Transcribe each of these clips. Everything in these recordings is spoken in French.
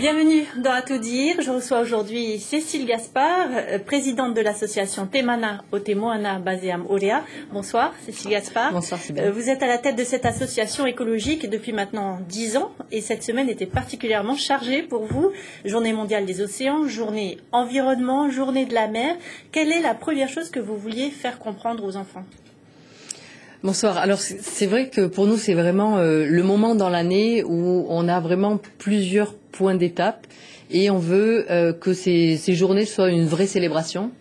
Bienvenue dans À tout dire. Je reçois aujourd'hui Cécile Gaspard, présidente de l'association Temana Otemoana Baseam Orea. Bonsoir Cécile Gaspard. Bonsoir Sybille. Vous êtes à la tête de cette association écologique depuis maintenant 10 ans et cette semaine était particulièrement chargée pour vous. Journée mondiale des océans, journée environnement, journée de la mer. Quelle est la première chose que vous vouliez faire comprendre aux enfants ? Bonsoir. Alors c'est vrai que pour nous c'est vraiment le moment dans l'année où on a vraiment plusieurs points d'étape et on veut que ces journées soient une vraie célébration.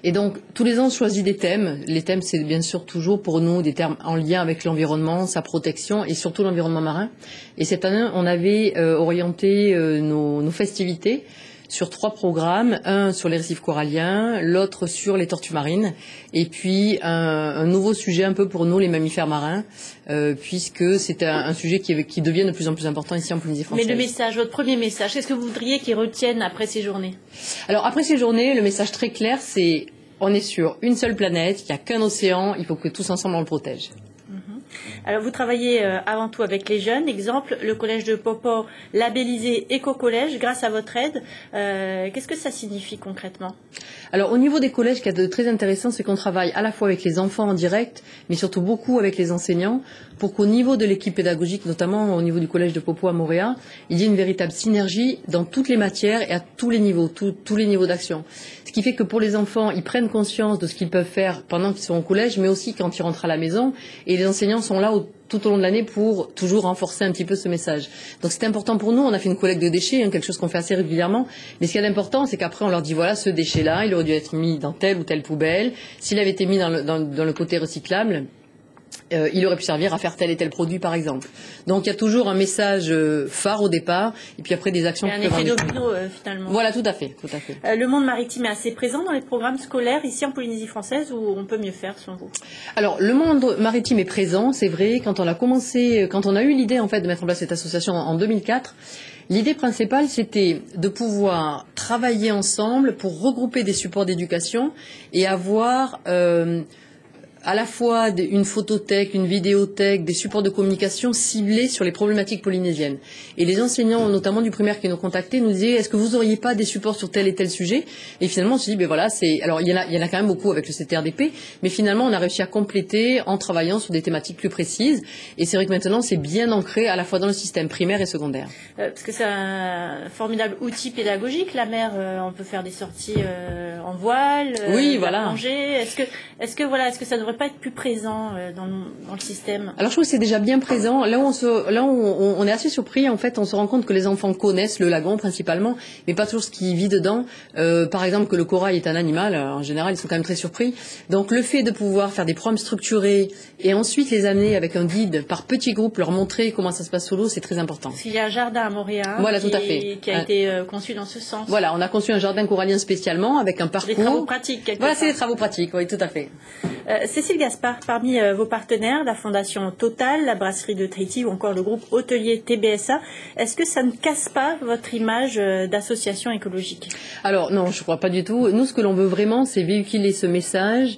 Et donc tous les ans on choisit des thèmes. Les thèmes c'est bien sûr toujours pour nous des termes en lien avec l'environnement, sa protection et surtout l'environnement marin. Et cette année on avait orienté nos festivités sur 3 programmes, un sur les récifs coralliens, l'autre sur les tortues marines, et puis un nouveau sujet un peu pour nous, les mammifères marins, puisque c'est un sujet qui devient de plus en plus important ici en Polynésie française. Mais le message, votre premier message, qu'est-ce que vous voudriez qu'ils retiennent après ces journées ? Alors après ces journées, le message très clair, c'est on est sur une seule planète, il n'y a qu'un océan, il faut que tous ensemble on le protège. Alors vous travaillez avant tout avec les jeunes. Exemple, le collège de Popo labellisé Éco-collège grâce à votre aide. Qu'est-ce que ça signifie concrètement ? Alors au niveau des collèges, ce qui est de très intéressant, c'est qu'on travaille à la fois avec les enfants en direct, mais surtout beaucoup avec les enseignants, pour qu'au niveau de l'équipe pédagogique, notamment au niveau du collège de Popo à Moorea, il y ait une véritable synergie dans toutes les matières et à tous les niveaux, tous les niveaux d'action. Ce qui fait que pour les enfants, ils prennent conscience de ce qu'ils peuvent faire pendant qu'ils sont au collège, mais aussi quand ils rentrent à la maison. Et les enseignants sont là tout au long de l'année pour toujours renforcer un petit peu ce message. Donc c'est important pour nous. On a fait une collecte de déchets, quelque chose qu'on fait assez régulièrement. Mais ce qui est important, c'est qu'après on leur dit voilà, ce déchet-là, il aurait dû être mis dans telle ou telle poubelle. S'il avait été mis dans le côté recyclable, il aurait pu servir à faire tel et tel produit, par exemple. Donc il y a toujours un message phare au départ, et puis après des actions. Il y a un effet domino finalement. Voilà, tout à fait. Le monde maritime est assez présent dans les programmes scolaires ici en Polynésie française, ou on peut mieux faire selon vous ? Alors le monde maritime est présent, c'est vrai. Quand on a eu l'idée en fait de mettre en place cette association en 2004. L'idée principale, c'était de pouvoir travailler ensemble pour regrouper des supports d'éducation et avoir à la fois une photothèque, une vidéothèque, des supports de communication ciblés sur les problématiques polynésiennes. Et les enseignants, notamment du primaire qui nous contactaient, nous disaient est-ce que vous n'auriez pas des supports sur tel et tel sujet ? Et finalement, on se dit alors il y en a quand même beaucoup avec le CTRDP, mais finalement on a réussi à compléter en travaillant sur des thématiques plus précises. Et c'est vrai que maintenant c'est bien ancré à la fois dans le système primaire et secondaire. Parce que c'est un formidable outil pédagogique, la mer. On peut faire des sorties en voile, oui, voilà. Manger. Est-ce que ça devrait pas être plus présent dans le système ? Alors je trouve que c'est déjà bien présent. Là où on est assez surpris, en fait, on se rend compte que les enfants connaissent le lagon principalement, mais pas toujours ce qui vit dedans. Par exemple, que le corail est un animal, en général, ils sont quand même très surpris. Donc le fait de pouvoir faire des programmes structurés et ensuite les amener avec un guide par petits groupes, leur montrer comment ça se passe sous l'eau, c'est très important. Parce qu'il y a un jardin à Moorea voilà, tout à fait. Qui a été conçu dans ce sens. Voilà, on a conçu un jardin corallien spécialement avec un parcours. Des travaux pratiques. Voilà, c'est des travaux pratiques, oui, tout à fait. Cécile Gaspard, parmi vos partenaires, la Fondation Total, la brasserie de Tahiti ou encore le groupe hôtelier TBSA, est-ce que ça ne casse pas votre image d'association écologique ? Alors non, je ne crois pas du tout. Nous, ce que l'on veut vraiment, c'est véhiculer ce message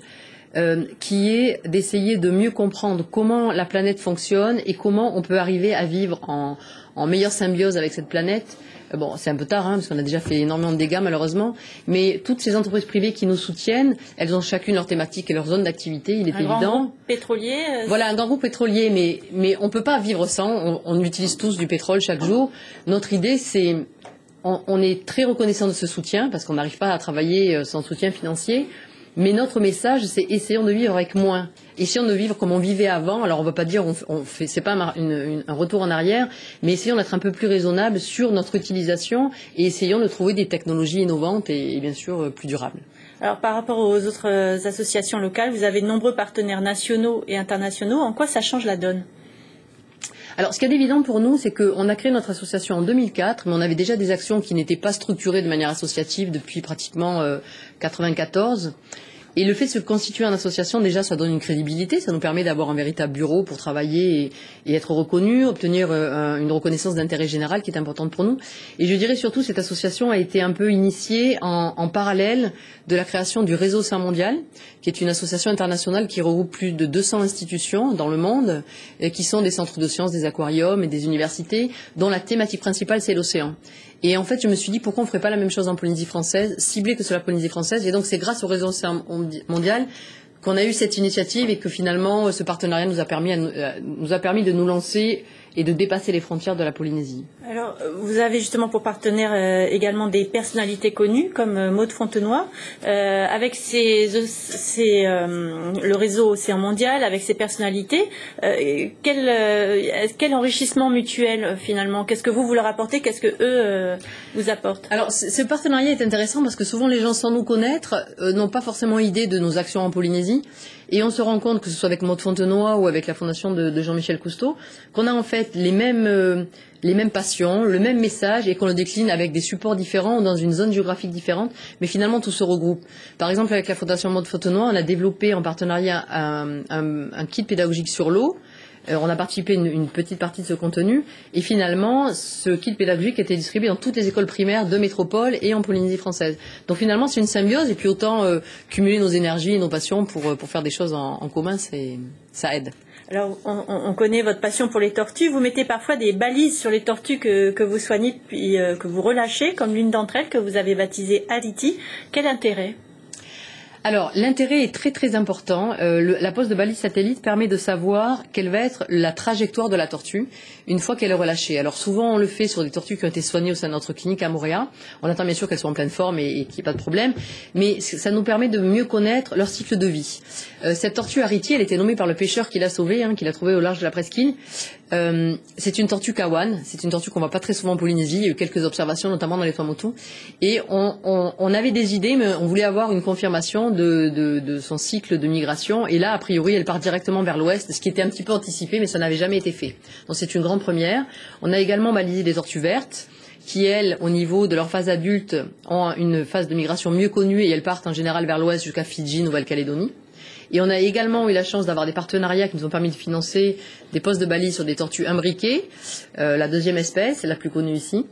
qui est d'essayer de mieux comprendre comment la planète fonctionne et comment on peut arriver à vivre en meilleure symbiose avec cette planète. Bon, c'est un peu tard, parce qu'on a déjà fait énormément de dégâts malheureusement, mais toutes ces entreprises privées qui nous soutiennent, elles ont chacune leur thématique et leur zone d'activité, il est évident. Un grand groupe pétrolier Voilà, un grand groupe pétrolier, mais on ne peut pas vivre sans, on utilise tous du pétrole chaque jour. Notre idée, c'est, on est très reconnaissant de ce soutien, parce qu'on n'arrive pas à travailler sans soutien financier, mais notre message, c'est essayons de vivre avec moins. Essayons de vivre comme on vivait avant. Alors on ne va pas dire, c'est pas un retour en arrière, mais essayons d'être un peu plus raisonnable sur notre utilisation et essayons de trouver des technologies innovantes et bien sûr plus durables. Alors par rapport aux autres associations locales, vous avez de nombreux partenaires nationaux et internationaux. En quoi ça change la donne ? Alors, ce qui est évident pour nous, c'est qu'on a créé notre association en 2004, mais on avait déjà des actions qui n'étaient pas structurées de manière associative depuis pratiquement 1994. Et le fait de se constituer en association, déjà, ça donne une crédibilité, ça nous permet d'avoir un véritable bureau pour travailler et être reconnu, obtenir une reconnaissance d'intérêt général qui est importante pour nous. Et je dirais surtout, cette association a été un peu initiée en parallèle de la création du Réseau Océan Mondial, qui est une association internationale qui regroupe plus de 200 institutions dans le monde, qui sont des centres de sciences, des aquariums et des universités, dont la thématique principale, c'est l'océan. Et en fait, je me suis dit, pourquoi on ne ferait pas la même chose en Polynésie française, ciblée que sur la Polynésie française. Et donc, c'est grâce au Réseau Océan Mondial qu'on a eu cette initiative et que finalement, ce partenariat nous a permis de nous lancer et de dépasser les frontières de la Polynésie. Alors, vous avez justement pour partenaire également des personnalités connues comme Maud Fontenoy, avec le réseau Océan Mondial, avec ses personnalités. Quel enrichissement mutuel finalement? Qu'est-ce que vous leur apportez? Qu'est-ce que eux vous apportent? Alors, ce partenariat est intéressant parce que souvent les gens, sans nous connaître, n'ont pas forcément idée de nos actions en Polynésie. Et on se rend compte, que ce soit avec Maud Fontenoy ou avec la fondation de Jean-Michel Cousteau, qu'on a en fait les mêmes passions, le même message et qu'on le décline avec des supports différents dans une zone géographique différente, mais finalement tout se regroupe. Par exemple, avec la fondation Maud Fontenoy, on a développé en partenariat un kit pédagogique sur l'eau. On a participé une petite partie de ce contenu et finalement ce kit pédagogique a été distribué dans toutes les écoles primaires de métropole et en Polynésie française. Donc finalement c'est une symbiose et puis autant cumuler nos énergies et nos passions pour faire des choses en commun, ça aide. Alors, on connaît votre passion pour les tortues. Vous mettez parfois des balises sur les tortues que vous soignez puis que vous relâchez, comme l'une d'entre elles que vous avez baptisée Ariti. Quel intérêt ? Alors, l'intérêt est très très important. La pose de balise satellite permet de savoir quelle va être la trajectoire de la tortue une fois qu'elle est relâchée. Alors souvent on le fait sur des tortues qui ont été soignées au sein de notre clinique à Moorea. On attend bien sûr qu'elles soient en pleine forme et qu'il n'y ait pas de problème, mais ça nous permet de mieux connaître leur cycle de vie. Cette tortue Ariti, elle était nommée par le pêcheur qui l'a sauvée, qui l'a trouvée au large de la presqu'île. C'est une tortue kawan, c'est une tortue qu'on voit pas très souvent en Polynésie. Il y a eu quelques observations, notamment dans les Tuamotu. Et on avait des idées, mais on voulait avoir une confirmation de son cycle de migration. Et là, a priori, elle part directement vers l'ouest, ce qui était un petit peu anticipé, mais ça n'avait jamais été fait. Donc c'est une grande première. On a également balisé des tortues vertes, qui elles, au niveau de leur phase adulte, ont une phase de migration mieux connue et elles partent en général vers l'ouest jusqu'à Fidji, Nouvelle-Calédonie. Et on a également eu la chance d'avoir des partenariats qui nous ont permis de financer des postes de balise sur des tortues imbriquées, la deuxième espèce, la plus connue ici.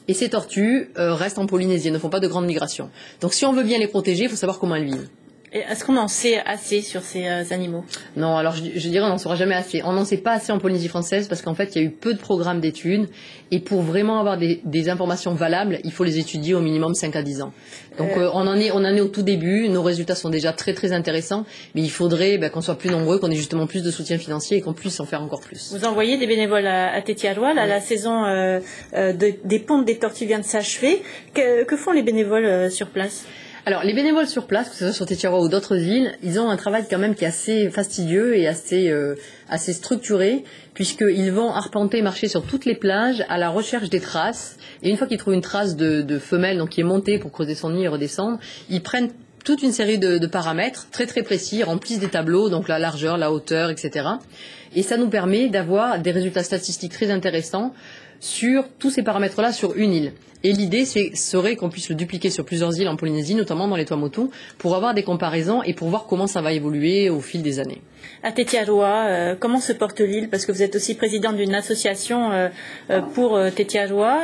Et ces tortues restent en Polynésie, elles ne font pas de grande migration. Donc si on veut bien les protéger, il faut savoir comment elles vivent. Est-ce qu'on en sait assez sur ces animaux? Non, alors je dirais on n'en saura jamais assez. On n'en sait pas assez en Polynésie française parce qu'en fait il y a eu peu de programmes d'études et pour vraiment avoir des informations valables, il faut les étudier au minimum 5 à 10 ans. Donc on en est au tout début, nos résultats sont déjà très très intéressants, mais il faudrait qu'on soit plus nombreux, qu'on ait justement plus de soutien financier et qu'on puisse en faire encore plus. Vous envoyez des bénévoles à Tetiaroa, là, la saison des pontes des tortues vient de s'achever. Que font les bénévoles sur place? Alors, les bénévoles sur place, que ce soit sur Tetiaroa ou d'autres îles, ils ont un travail quand même qui est assez fastidieux et assez structuré, puisqu'ils vont arpenter, marcher sur toutes les plages à la recherche des traces. Et une fois qu'ils trouvent une trace de femelle, donc qui est montée pour creuser son nid et redescendre, ils prennent toute une série de paramètres très très précis, remplissent des tableaux, donc la largeur, la hauteur, etc. Et ça nous permet d'avoir des résultats statistiques très intéressants sur tous ces paramètres-là sur une île. Et l'idée serait qu'on puisse le dupliquer sur plusieurs îles en Polynésie, notamment dans les Tuamotu, pour avoir des comparaisons et pour voir comment ça va évoluer au fil des années. À Tetiaroa, comment se porte l'île? Parce que vous êtes aussi présidente d'une association pour Tetiaroa.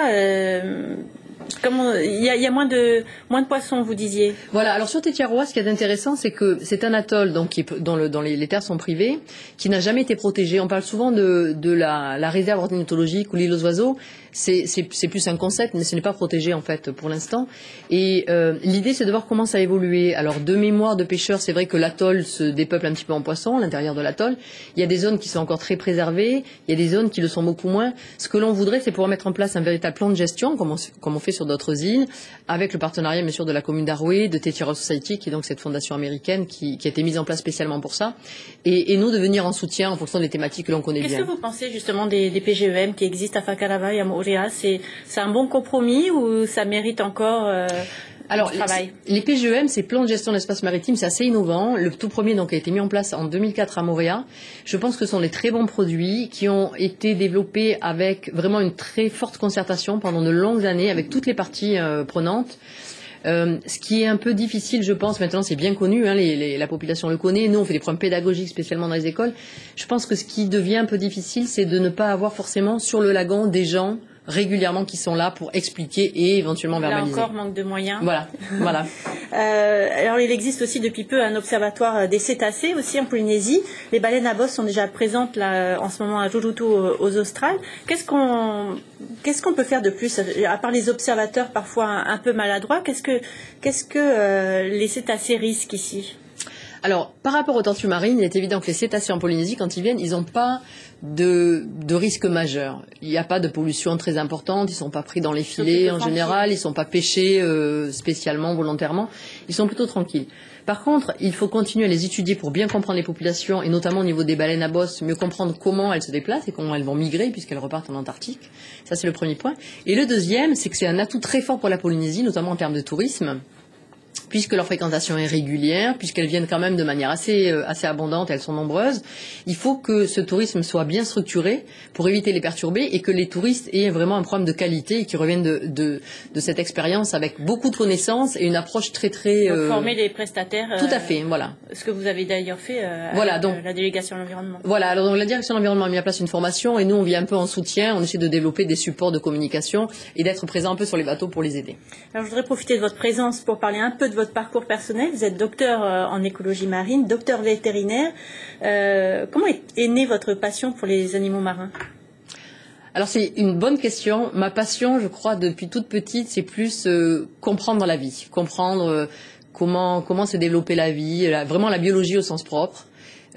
Il y a moins de poissons, vous disiez. Voilà. Alors sur Tetiaroa, ce qui est intéressant, c'est que c'est un atoll dont les terres sont privées, qui n'a jamais été protégé. On parle souvent de la réserve ornithologique ou l'île aux oiseaux. C'est plus un concept, mais ce n'est pas protégé en fait pour l'instant. Et l'idée, c'est de voir comment ça a évolué. Alors de mémoire de pêcheurs, c'est vrai que l'atoll se dépeuple un petit peu en poissons, l'intérieur de l'atoll. Il y a des zones qui sont encore très préservées, il y a des zones qui le sont beaucoup moins. Ce que l'on voudrait, c'est pouvoir mettre en place un véritable plan de gestion, comme on fait sur d'autres îles, avec le partenariat bien sûr de la commune d'Aroué, de Tetiaroa Society, qui est donc cette fondation américaine qui a été mise en place spécialement pour ça, et nous de venir en soutien en fonction des thématiques que l'on connaît bien. Qu'est-ce que vous pensez justement des PGEM qui existent à Whakarawai, à Moorea? C'est un bon compromis ou ça mérite encore Alors, les PGEM, ces plans de gestion de l'espace maritime, c'est assez innovant. Le tout premier donc a été mis en place en 2004 à Moorea. Je pense que ce sont des très bons produits qui ont été développés avec vraiment une très forte concertation pendant de longues années avec toutes les parties prenantes. Ce qui est un peu difficile, je pense, maintenant c'est bien connu, hein, la population le connaît, nous on fait des programmes pédagogiques spécialement dans les écoles. Je pense que ce qui devient un peu difficile, c'est de ne pas avoir forcément sur le lagon des gens régulièrement qui sont là pour expliquer et éventuellement verbaliser. Là encore, manque de moyens. Voilà, voilà. Alors, il existe aussi depuis peu un observatoire des cétacés aussi en Polynésie. Les baleines à bosse sont déjà présentes là en ce moment à Tututu aux Australes. Qu'est-ce qu'on peut faire de plus, à part les observateurs parfois un peu maladroits? Qu'est-ce que les cétacés risquent ici? Alors, par rapport aux tortues marines, il est évident que les cétacés en Polynésie, quand ils viennent, ils n'ont pas de risque majeur. Il n'y a pas de pollution très importante, ils ne sont pas pris dans les filets en général, ils ne sont pas pêchés spécialement, volontairement, ils sont plutôt tranquilles. Par contre, il faut continuer à les étudier pour bien comprendre les populations, et notamment au niveau des baleines à bosse, mieux comprendre comment elles se déplacent et comment elles vont migrer, puisqu'elles repartent en Antarctique. Ça, c'est le premier point. Et le deuxième, c'est que c'est un atout très fort pour la Polynésie, notamment en termes de tourisme, puisque leur fréquentation est régulière, puisqu'elles viennent quand même de manière assez abondante, elles sont nombreuses. Il faut que ce tourisme soit bien structuré pour éviter les perturber et que les touristes aient vraiment un programme de qualité et qu'ils reviennent de cette expérience avec beaucoup de connaissances et une approche très très... Donc, former les prestataires. Tout à fait, voilà. Ce que vous avez d'ailleurs fait avec la délégation de l'environnement. Voilà, alors donc, la direction de l'environnement a mis en place une formation et nous on vient un peu en soutien, on essaie de développer des supports de communication et d'être présent un peu sur les bateaux pour les aider. Alors je voudrais profiter de votre présence pour parler un peu de votre parcours personnel. Vous êtes docteur en écologie marine, docteur vétérinaire. Comment est née votre passion pour les animaux marins? Alors c'est une bonne question. Ma passion, je crois, depuis toute petite, c'est plus comprendre la vie, comprendre comment se développer la vie, vraiment la biologie au sens propre.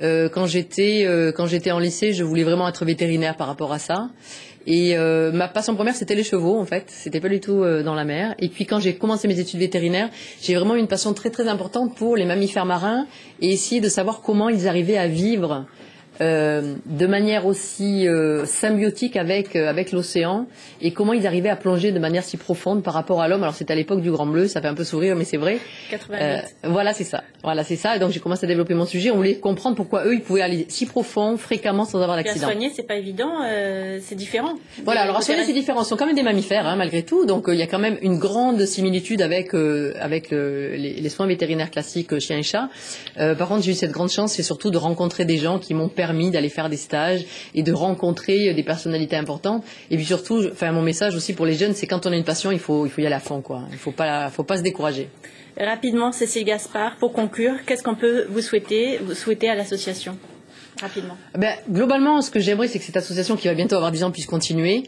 Quand j'étais en lycée, je voulais vraiment être vétérinaire par rapport à ça. Et ma passion première, c'était les chevaux, en fait. C'était pas du tout dans la mer. Et puis quand j'ai commencé mes études vétérinaires, j'ai vraiment eu une passion très très importante pour les mammifères marins et essayer de savoir comment ils arrivaient à vivre de manière aussi symbiotique avec l'océan et comment ils arrivaient à plonger de manière si profonde par rapport à l'homme. Alors c'était à l'époque du Grand Bleu, ça fait un peu sourire mais c'est vrai. 88. Voilà c'est ça. Et donc j'ai commencé à développer mon sujet. On voulait comprendre pourquoi eux ils pouvaient aller si profond, fréquemment sans avoir d'accident. À soigner c'est pas évident, c'est différent. Voilà, alors à soigner c'est différent. Ce sont quand même des mammifères hein, malgré tout. Donc il y a quand même une grande similitude avec les soins vétérinaires classiques chiens et chats. Par contre j'ai eu cette grande chance, c'est surtout de rencontrer des gens qui m'ont permis d'aller faire des stages et de rencontrer des personnalités importantes. Et puis surtout, mon message aussi pour les jeunes, c'est quand on a une passion, il faut y aller à fond, quoi. Il faut pas se décourager. Rapidement, Cécile Gaspard, pour conclure, qu'est-ce qu'on peut vous souhaiter à l'association? Rapidement. Globalement, ce que j'aimerais, c'est que cette association qui va bientôt avoir 10 ans puisse continuer,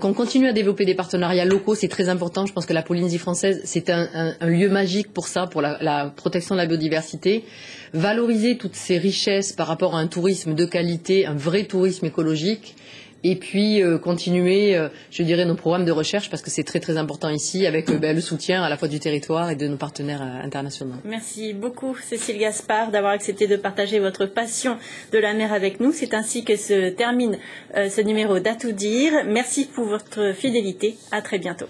qu'on continue à développer des partenariats locaux, c'est très important. Je pense que la Polynésie française, c'est un lieu magique pour ça, pour la protection de la biodiversité. Valoriser toutes ces richesses par rapport à un tourisme de qualité, un vrai tourisme écologique. Et puis continuer, je dirais, nos programmes de recherche parce que c'est très très important ici avec le soutien à la fois du territoire et de nos partenaires internationaux. Merci beaucoup Cécile Gaspard d'avoir accepté de partager votre passion de la mer avec nous. C'est ainsi que se termine ce numéro d'À tout dire. Merci pour votre fidélité. À très bientôt.